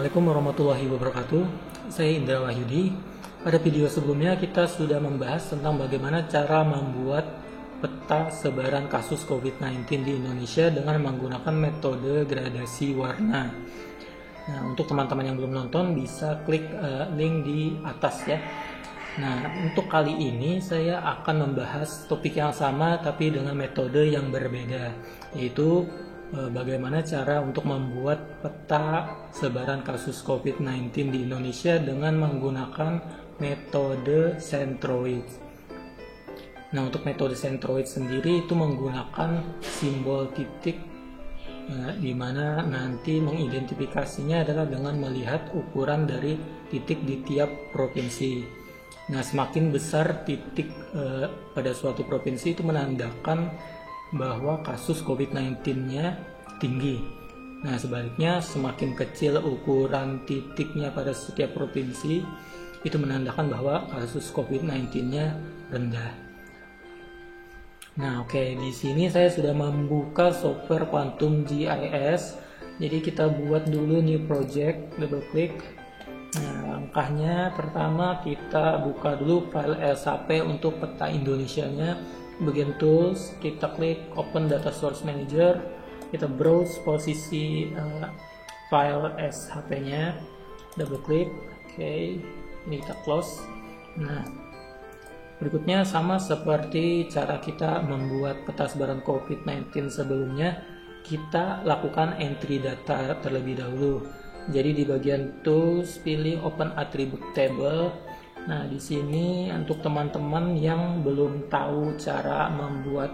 Assalamualaikum warahmatullahi wabarakatuh. Saya Indra Wahyudi. Pada video sebelumnya kita sudah membahas tentang bagaimana cara membuat peta sebaran kasus COVID-19 di Indonesia dengan menggunakan metode gradasi warna. Nah, untuk teman-teman yang belum nonton bisa klik link di atas ya. Nah, untuk kali ini saya akan membahas topik yang sama tapi dengan metode yang berbeda, yaitu bagaimana cara untuk membuat peta sebaran kasus COVID-19 di Indonesia dengan menggunakan metode Centroid. Nah, untuk metode Centroid sendiri itu menggunakan simbol titik, di mana nanti mengidentifikasinya adalah dengan melihat ukuran dari titik di tiap provinsi. Nah, semakin besar titik pada suatu provinsi itu menandakan bahwa kasus COVID-19-nya tinggi. Nah, sebaliknya semakin kecil ukuran titiknya pada setiap provinsi itu menandakan bahwa kasus COVID-19-nya rendah. Nah, oke, di sini saya sudah membuka software Quantum GIS. Jadi kita buat dulu new project, double click. Nah, langkahnya pertama kita buka dulu file SHP untuk peta Indonesianya. Bagian tools, kita klik open data source manager, kita browse posisi file SHP-nya, double klik, oke, ini kita close. Nah, berikutnya sama seperti cara kita membuat peta sebaran COVID-19 sebelumnya, kita lakukan entry data terlebih dahulu. Jadi di bagian tools pilih open attribute table. Nah, di sini untuk teman-teman yang belum tahu cara membuat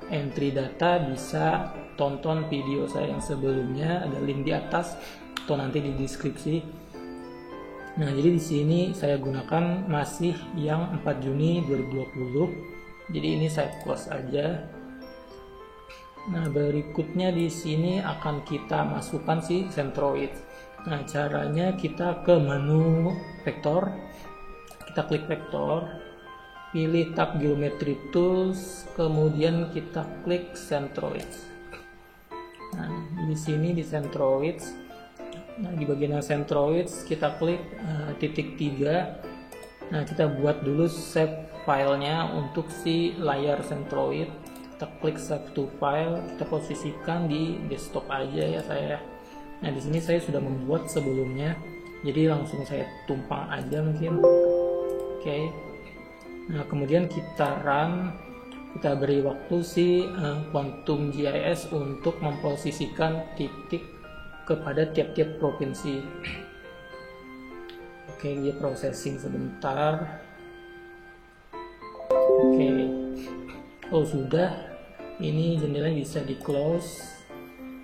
entry data bisa tonton video saya yang sebelumnya, ada link di atas atau nanti di deskripsi. Nah, jadi di sini saya gunakan masih yang 4 Juni 2020. Jadi ini saya close aja. Nah, berikutnya di sini akan kita masukkan si Centroid. Nah, caranya kita ke menu vektor, kita klik vektor, pilih tab geometry tools, kemudian kita klik Centroid. Nah, di sini di Centroid, nah di bagian Centroid kita klik titik 3. Nah, kita buat dulu save filenya untuk si layar Centroid. Kita klik save to file, kita posisikan di desktop aja ya saya. Nah, di sini saya sudah membuat sebelumnya, jadi langsung saya tumpang aja mungkin. Oke. Nah, kemudian kita run, kita beri waktu si Quantum GIS untuk memposisikan titik kepada tiap-tiap provinsi. Oke, dia processing sebentar. Oke. Oh, sudah. Ini jendelanya bisa di close.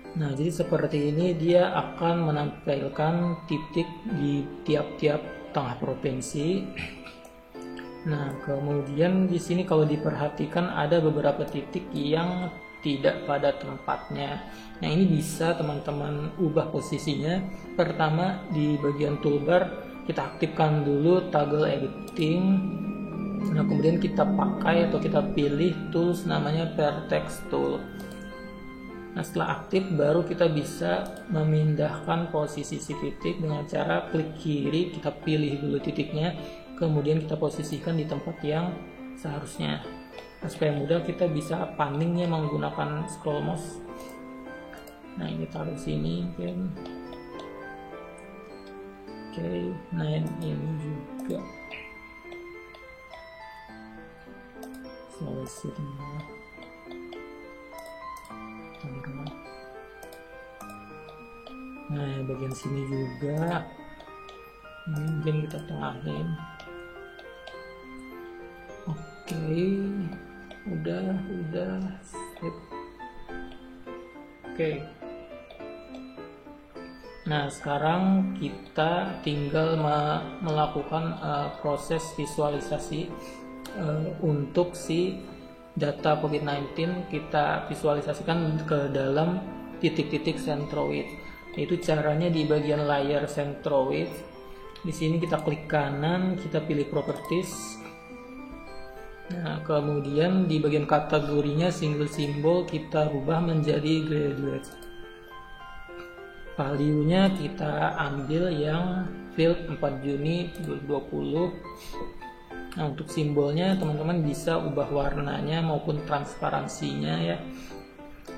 Nah, jadi seperti ini dia akan menampilkan titik di tiap-tiap tengah provinsi. Nah, kemudian di sini kalau diperhatikan ada beberapa titik yang tidak pada tempatnya. Nah, ini bisa teman-teman ubah posisinya. Pertama, di bagian toolbar kita aktifkan dulu toggle editing. Nah, kemudian kita pakai atau kita pilih tools namanya vertex tool. Nah, setelah aktif baru kita bisa memindahkan posisi si titik dengan cara klik kiri, kita pilih dulu titiknya, kemudian kita posisikan di tempat yang seharusnya. Nah, supaya mudah kita bisa paningnya menggunakan scroll mouse. Nah, ini taruh sini mungkin. Oke, nah ini juga. Nah, bagian sini juga mungkin kita tengahin. Oke, udah sip. Oke. Nah, sekarang kita tinggal melakukan proses visualisasi untuk si data COVID-19. Kita visualisasikan ke dalam titik-titik Centroid. Itu caranya di bagian layar Centroid. Di sini kita klik kanan, kita pilih properties. Nah, kemudian di bagian kategorinya single symbol kita rubah menjadi graduate. value-nya kita ambil yang field 4 Juni 2020. Nah, untuk simbolnya teman-teman bisa ubah warnanya maupun transparansinya ya.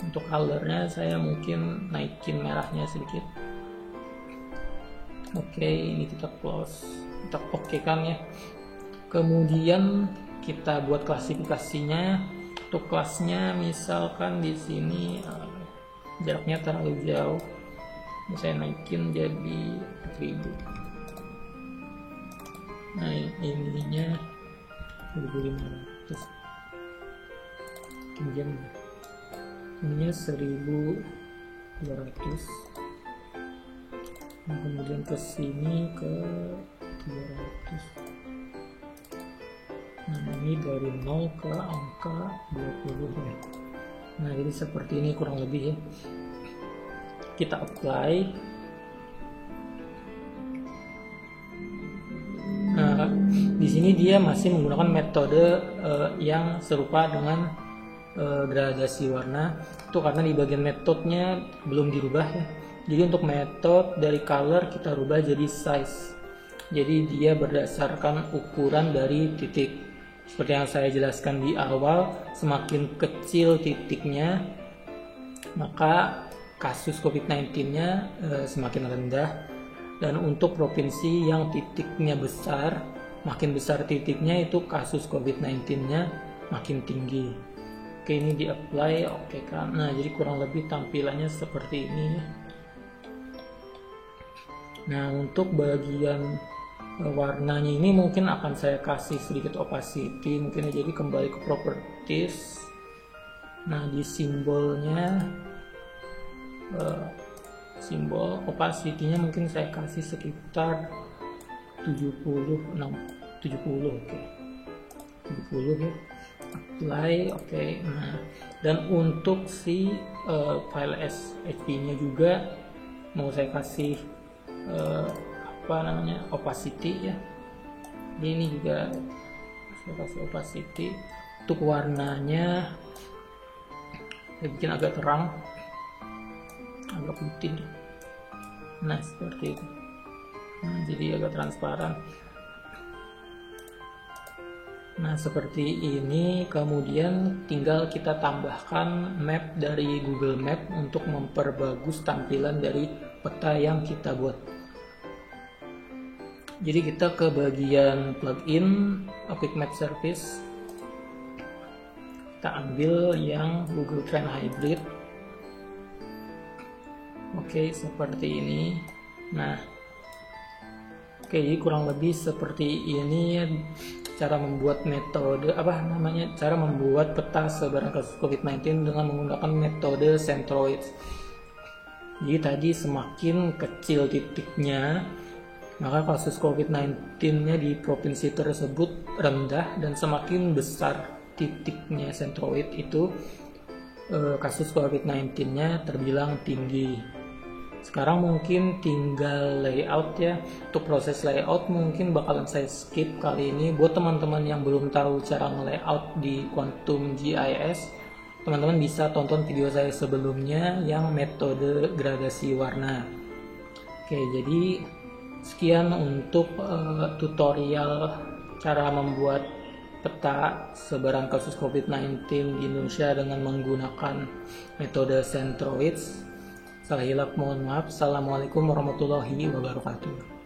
Untuk colornya saya mungkin naikin merahnya sedikit. Oke, ini kita close, kita oke kan ya. Kemudian kita buat klasifikasinya. Untuk kelasnya misalkan di sini jaraknya terlalu jauh, saya naikin jadi 1000. Nah, ininya 1500. Kemudian ininya 1200. Nah, kemudian ke sini ke 300. Nah, ini dari 0 ke angka 20 ya. Nah, jadi seperti ini kurang lebih ya. Kita apply. Nah, di sini dia masih menggunakan metode yang serupa dengan gradasi warna. Itu karena di bagian metodenya belum dirubah ya. Jadi untuk metode dari color kita rubah jadi size. Jadi dia berdasarkan ukuran dari titik. Seperti yang saya jelaskan di awal, semakin kecil titiknya, maka kasus COVID-19-nya semakin rendah. Dan untuk provinsi yang titiknya besar, makin besar titiknya itu kasus COVID-19-nya makin tinggi. Oke, ini di-apply, oke kan. Nah, jadi kurang lebih tampilannya seperti ini. Nah, untuk bagian warnanya ini mungkin akan saya kasih sedikit opacity, mungkin jadi kembali ke properties. Nah, di simbolnya simbol opacity-nya mungkin saya kasih sekitar 70 oke. 70 ya. Apply, oke. Nah, dan untuk si file SHP-nya juga mau saya kasih opacity ya. Ini juga saya kasih opacity. Untuk warnanya saya bikin agak terang, agak putih. Nah, seperti itu. Nah, jadi agak transparan. Nah, seperti ini. Kemudian tinggal kita tambahkan map dari Google Map untuk memperbagus tampilan dari peta yang kita buat. Jadi kita ke bagian plugin Opic Map Service. Kita ambil yang Google Trend Hybrid. Oke, seperti ini. Nah, oke, jadi kurang lebih seperti ini ya, cara membuat metode cara membuat peta sebaran kasus COVID-19 dengan menggunakan metode centroid. Jadi tadi semakin kecil titiknya, maka kasus COVID-19-nya di provinsi tersebut rendah, dan semakin besar titiknya centroid itu kasus COVID-19-nya terbilang tinggi. Sekarang mungkin tinggal layout ya. Untuk proses layout mungkin bakalan saya skip kali ini. Buat teman-teman yang belum tahu cara nge-layout di Quantum GIS, teman-teman bisa tonton video saya sebelumnya yang metode gradasi warna. Oke, jadi sekian untuk tutorial cara membuat peta sebaran kasus COVID-19 di Indonesia dengan menggunakan metode centroids. Salah hilap mohon maaf. Assalamualaikum warahmatullahi wabarakatuh.